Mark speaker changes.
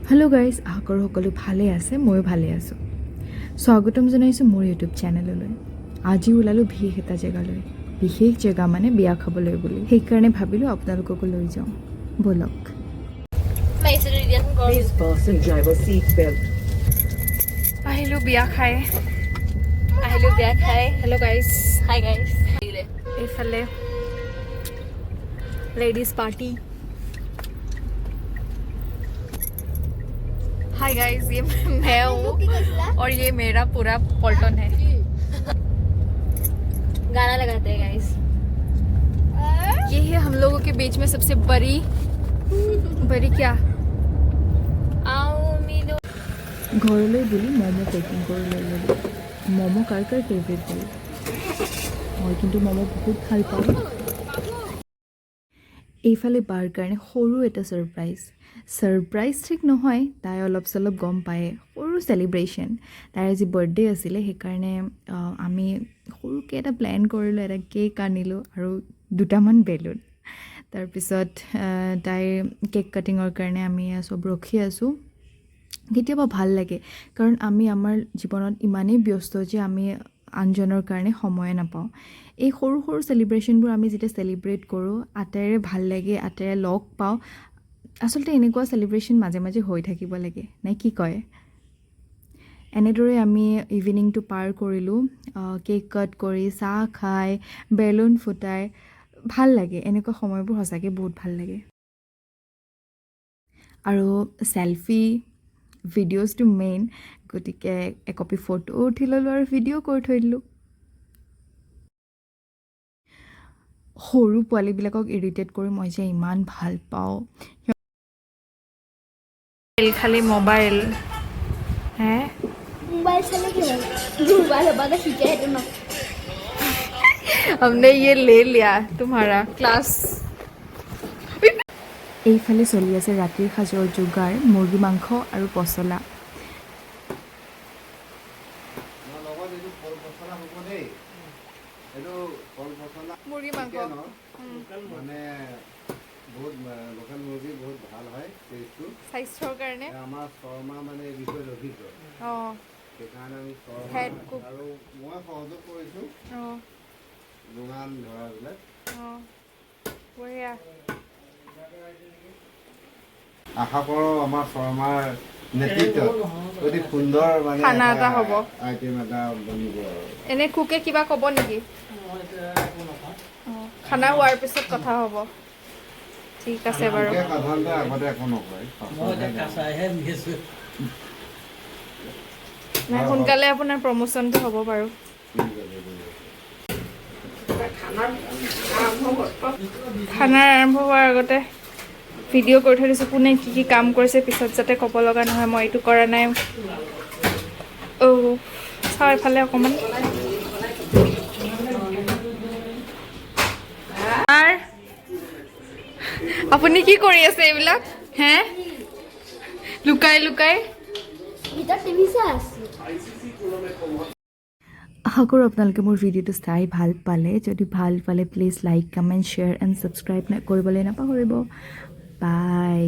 Speaker 1: Hello' guys, আশা কৰোঁ সকলো ভালে আছে, ময়ো ভালে আছোঁ। স্বাগতম জনাইছোঁ মোৰ ইউটিউব চেনেললৈ। আজি ওলালোঁ বিশেষ এটা জেগালৈ, বিশেষ জেগা মানে বিয়া খাবলৈ বুলি। সেইকাৰণে ভাবিলোঁ আপোনালোককো লৈ যাওঁ, ব'লক। আহিলোঁ বিয়া খাই। Hello' guys, hi guys. এইফালে लेडीज पार्टी। हाय गाइस, ये मैं हूँ और ये मेरा पूरा पॉल्टन है। गाना लगाते हैं गाइस। ये है हम लोगों के बीच में सबसे बड़ी क्या आओ मिलो। घरলৈ বুলি ম'ম' পেকিং কৰি লৈ ল'লোঁ। ম'ম' কাৰ ফেভৰেট হয়, মই কিন্তু ম'ম' বহুত ভাল পাওঁ। এইফালে বাৰ কাৰণে সৰু এটা ছাৰপ্ৰাইজ ঠিক নহয়, তাই অলপ চলপ গম পায়ে, সৰু চেলিব্ৰেশ্যন। তাইৰ আজি বাৰ্থডে আছিলে, সেইকাৰণে আমি সৰুকৈ এটা প্লেন কৰিলোঁ, এটা কেক আনিলোঁ আৰু দুটামান বেলুন। তাৰপিছত তাইৰ কেক কাটিঙৰ কাৰণে আমি চব ৰখি আছোঁ। কেতিয়াবা ভাল লাগে, কাৰণ আমি আমাৰ জীৱনত ইমানেই ব্যস্ত যে আমি আনজনৰ কাৰণে সময়ে নাপাওঁ। এই সৰু সৰু চেলিব্ৰেশ্যনবোৰ আমি যেতিয়া চেলিব্ৰেট কৰোঁ, আটাইৰে ভাল লাগে, আটাইৰে লগ পাওঁ। আচলতে এনেকুৱা চেলিব্ৰেশ্যন মাজে মাজে হৈ থাকিব লাগে, নে কি কয়? এনেদৰে আমি ইভিনিংটো পাৰ কৰিলোঁ, কেক কাট কৰি, চাহ খাই, বেলুন ফুটাই। ভাল লাগে, এনেকুৱা সময়বোৰ সঁচাকৈ বহুত ভাল লাগে। আৰু চেলফি ভিডিঅ'জটো মেইন, গতিকে একপি ফটো উঠি ল'লোঁ আৰু ভিডিঅ' কৰি থৈ দিলোঁ। সৰু পোৱালীবিলাকক ইৰিটেট কৰি মই যে ইমান ভাল পাওঁ। খালি মোবাইল হে मोबाइल चले गए, मोबाइल बाबा खींचे तुम। हमने ये ले लिया तुम्हारा क्लास। এইফালে চলি আছে ৰাতিৰ সাজৰ যোগাৰ, মুৰ্গী মাংস আৰু পচলা। মুৰ্গী মাংস মানে বহুত লোকেল মুৰ্গী বহুত ভাল হয়, টেষ্টটো স্বাস্থ্যৰ কাৰণে। আমাৰ শৰ্মা মানে এই বিষয়ে অভিজ্ঞ, সেইকাৰণে আমি শৰ্মা আৰু মই সহযোগ কৰিছোঁ যোগান ধৰাবিলাক। আশা কৰোঁ আমাৰ শৰ্মাৰ নেতৃত্বত অতি সুন্দৰ মানে খানা এটা হ'ব, আইটেম এটা বনিব। এনে কুকে কিবা ক'ব নেকি? খানা হোৱাৰ পিছত কথা হ'ব। ঠিক আছে বাৰু। সাধাৰণতে আগতে একো নকয়, নাই সোনকালে আপোনাৰ প্ৰমোশ্যনটো হ'ব বাৰু। খানাৰ আৰম্ভ হোৱাৰ আগতে ভিডিঅ' কৰি থৈ দিছোঁ, কোনে কি কি কাম কৰিছে, পিছত যাতে ক'ব লগা নহয় মই এইটো কৰা নাই। চাওঁ এফালে অকণমান। আপুনি কি কৰি আছে এইবিলাক হে, লুকাই লুকাই? আশা কৰোঁ আপোনালোকে মোৰ ভিডিঅ'টো চাই ভাল পালে। যদি ভাল পালে please like, comment, share and subscribe কৰিবলৈ নাপাহৰিব। বাই।